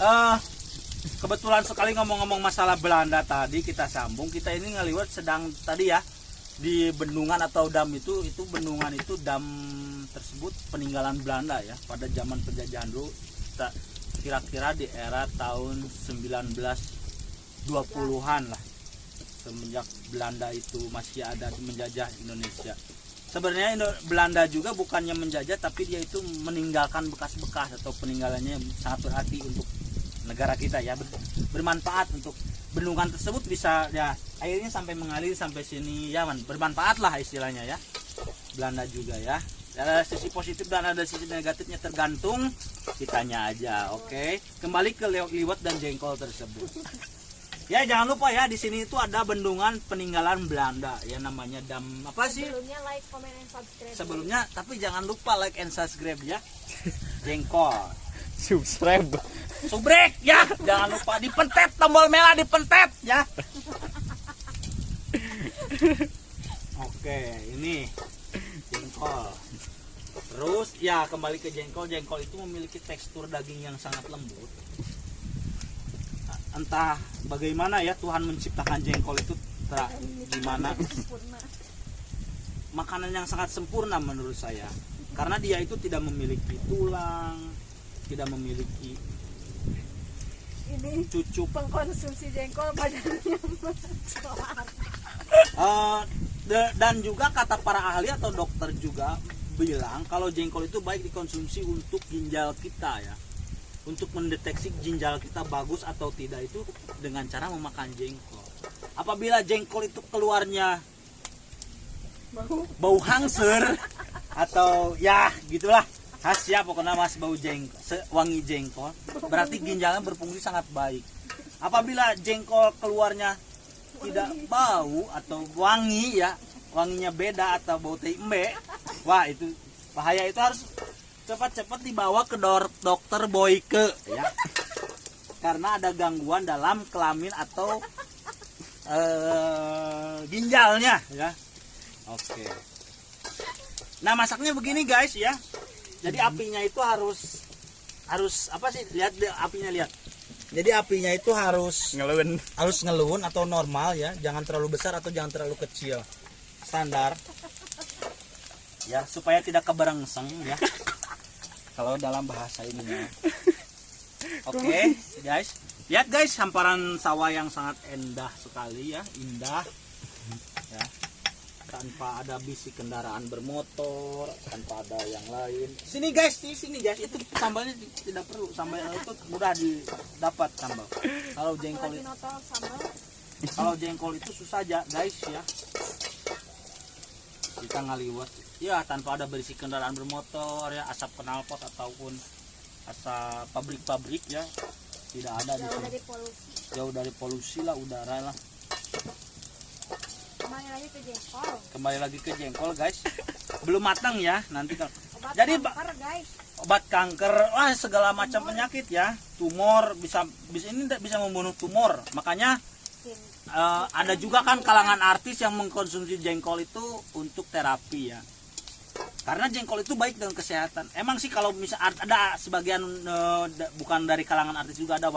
eh kebetulan sekali ngomong-ngomong masalah Belanda tadi, kita sambung. Kita ini ngeliwat sedang tadi ya di bendungan atau dam itu bendungan itu dam tersebut peninggalan Belanda ya pada zaman penjajahan dulu. Kira-kira di era tahun 1920-an lah, semenjak Belanda itu masih ada menjajah Indonesia. Sebenarnya Belanda juga bukannya menjajah, tapi dia itu meninggalkan bekas-bekas atau peninggalannya yang sangat berarti untuk negara kita ya, bermanfaat untuk bendungan tersebut. Bisa ya airnya sampai mengalir sampai sini ya, bermanfaat lah istilahnya ya. Belanda juga ya, ada sisi positif dan ada sisi negatifnya, tergantung kitanya aja. Oke, kembali ke liwet dan jengkol tersebut. Ya jangan lupa ya, di sini itu ada bendungan peninggalan Belanda ya, namanya dam apa sih? Sebelumnya like, comment, and subscribe. Sebelumnya, tapi jangan lupa like and subscribe ya. Jengkol. Subscribe. Subrek ya, jangan lupa dipentet, tombol merah dipentet ya. Oke, ini jengkol. Terus ya kembali ke jengkol. Jengkol itu memiliki tekstur daging yang sangat lembut. Entah bagaimana ya Tuhan menciptakan jengkol itu, gimana? Makanan yang sangat sempurna menurut saya. Karena dia itu tidak memiliki tulang, tidak memiliki Ini cucuk. pengkonsumsi jengkol badannya mencuat. Dan juga kata para ahli atau dokter juga bilang kalau jengkol itu baik dikonsumsi untuk ginjal kita ya, untuk mendeteksi ginjal kita bagus atau tidak itu dengan cara memakan jengkol. Apabila jengkol itu keluarnya bau hangser atau ya gitulah, khas ya pokoknya mas bau jengkol, wangi jengkol, berarti ginjalnya berfungsi sangat baik. Apabila jengkol keluarnya tidak bau atau wangi ya, wanginya beda atau bau tembe, wah itu bahaya, itu harus cepat-cepat dibawa ke dokter Boyke ya, karena ada gangguan dalam kelamin atau ginjalnya ya. Oke, nah masaknya begini guys ya. Jadi apinya itu harus apa sih? Lihat apinya, lihat. Jadi apinya itu harus ngelun atau normal ya, jangan terlalu besar atau jangan terlalu kecil. Standar. Ya, supaya tidak keberengseng ya. Kalau dalam bahasa ininya. Oke, guys. Lihat guys, hamparan sawah yang sangat indah sekali ya, indah. Ya. Tanpa ada bisik kendaraan bermotor, tanpa ada yang lain. Sini guys, di sini guys, itu sambalnya tidak perlu, sambal itu mudah didapat sambal. Kalau jengkol itu susah aja guys ya. Kita ngaliwat ya tanpa ada berisi kendaraan bermotor ya, asap knalpot ataupun asap pabrik-pabrik ya, tidak ada di sini. Jauh dari polusi lah, udara lah. Kembali lagi ke jengkol guys, belum matang ya nanti kalau jadi obat kanker, wah segala macam penyakit ya, tumor bisa ini bisa membunuh tumor. Makanya ada juga kan kalangan artis yang mengkonsumsi jengkol itu untuk terapi ya, karena jengkol itu baik dengan kesehatan. Emang sih kalau misal ada sebagian bukan dari kalangan artis juga ada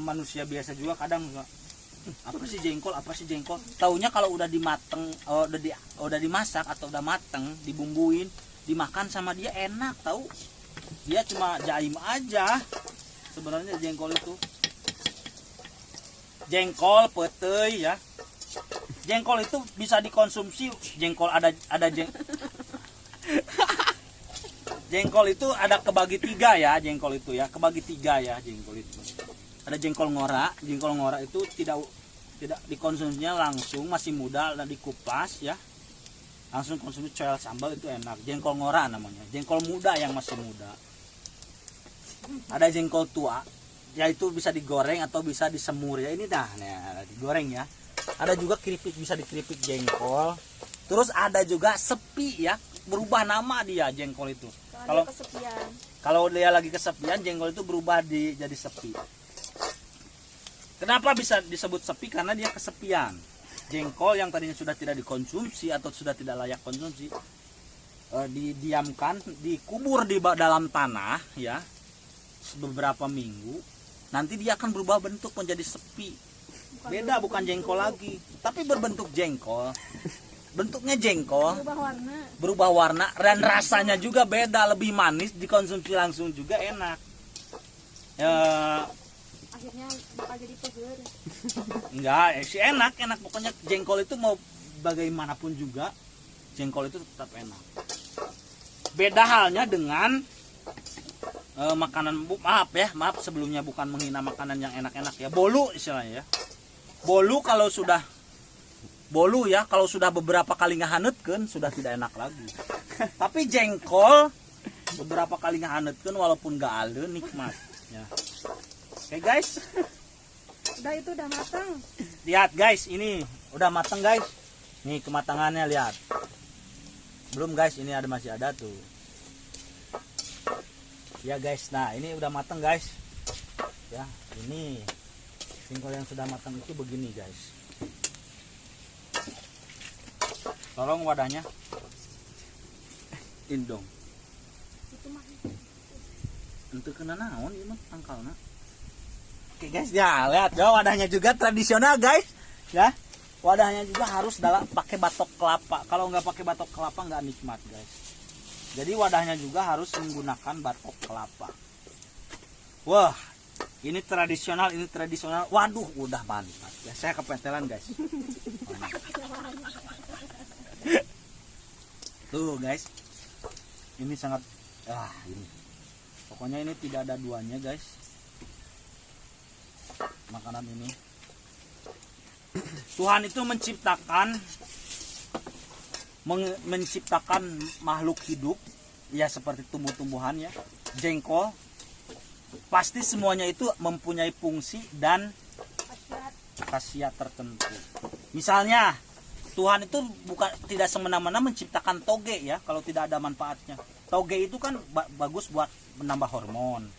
manusia biasa juga kadang apa sih jengkol, taunya kalau udah dimateng, udah dimasak atau udah mateng, dibumbuin, dimakan sama dia enak tahu. Dia cuma jaim aja sebenarnya jengkol itu. Jengkol petei ya, jengkol itu bisa dikonsumsi. Jengkol jengkol itu ada kebagi tiga ya, jengkol itu ya kebagi tiga ya. Jengkol itu ada jengkol ngora. Jengkol ngora itu tidak dikonsumsinya langsung, masih muda dan dikupas ya, langsung konsumsi coel sambal itu enak. Jengkol ngora namanya, jengkol muda yang masih muda. Ada jengkol tua ya, itu bisa digoreng atau bisa disemur ya. Ini dah nah, digoreng ya. Ada juga keripik, bisa dikeripik jengkol. Terus ada juga sepi ya, berubah nama dia jengkol itu. Kalau dia lagi kesepian, jengkol itu berubah jadi sepi. Kenapa bisa disebut sepi? Karena dia kesepian. Jengkol yang tadinya sudah tidak dikonsumsi atau sudah tidak layak konsumsi, didiamkan, dikubur di dalam tanah ya, beberapa minggu nanti dia akan berubah bentuk menjadi sepi. Beda, bukan jengkol lagi, tapi berbentuk jengkol. Bentuknya jengkol, berubah warna dan rasanya juga beda, lebih manis, dikonsumsi langsung juga enak. Ya, Akhirnya bakal jadi peger. enggak, sih enak pokoknya jengkol itu mau bagaimanapun juga jengkol itu tetap enak. Beda halnya dengan makanan, maaf sebelumnya, bukan menghina makanan yang enak-enak ya, bolu istilahnya ya. Bolu kalau sudah beberapa kali ngahanetkeun sudah tidak enak lagi. Tapi jengkol beberapa kali ngahanetkeun walaupun gak aleu nikmat ya. Oke guys. Udah matang. Lihat guys, ini udah matang guys. Nih kematangannya lihat. Belum guys, ini masih ada tuh. Ya guys, nah ini udah matang guys. Ya, ini jengkol yang sudah matang itu begini guys. Tolong wadahnya. Indong. Itu mah. Untuk kena naon ieu mah tangkalna. Oke guys, ya lihat ya wadahnya juga tradisional guys. Ya. Wadahnya juga harus pakai batok kelapa. Kalau nggak pakai batok kelapa nggak nikmat guys. Jadi wadahnya juga harus menggunakan batok kelapa. Wah, ini tradisional. Waduh, udah mantap. Ya, saya kepetelan guys. Tuh guys, ini sangat ini. Pokoknya ini tidak ada duanya guys. Makanan ini. Tuhan itu menciptakan makhluk hidup ya seperti tumbuh-tumbuhan ya. Jengkol pasti semuanya itu mempunyai fungsi dan khasiat tertentu. Misalnya Tuhan itu tidak semena-mena menciptakan toge ya kalau tidak ada manfaatnya. Toge itu kan bagus buat menambah hormon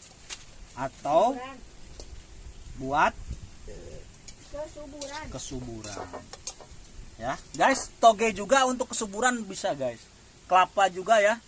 atau buat kesuburan. Ya, guys, toge juga untuk kesuburan bisa, guys. Kelapa juga ya.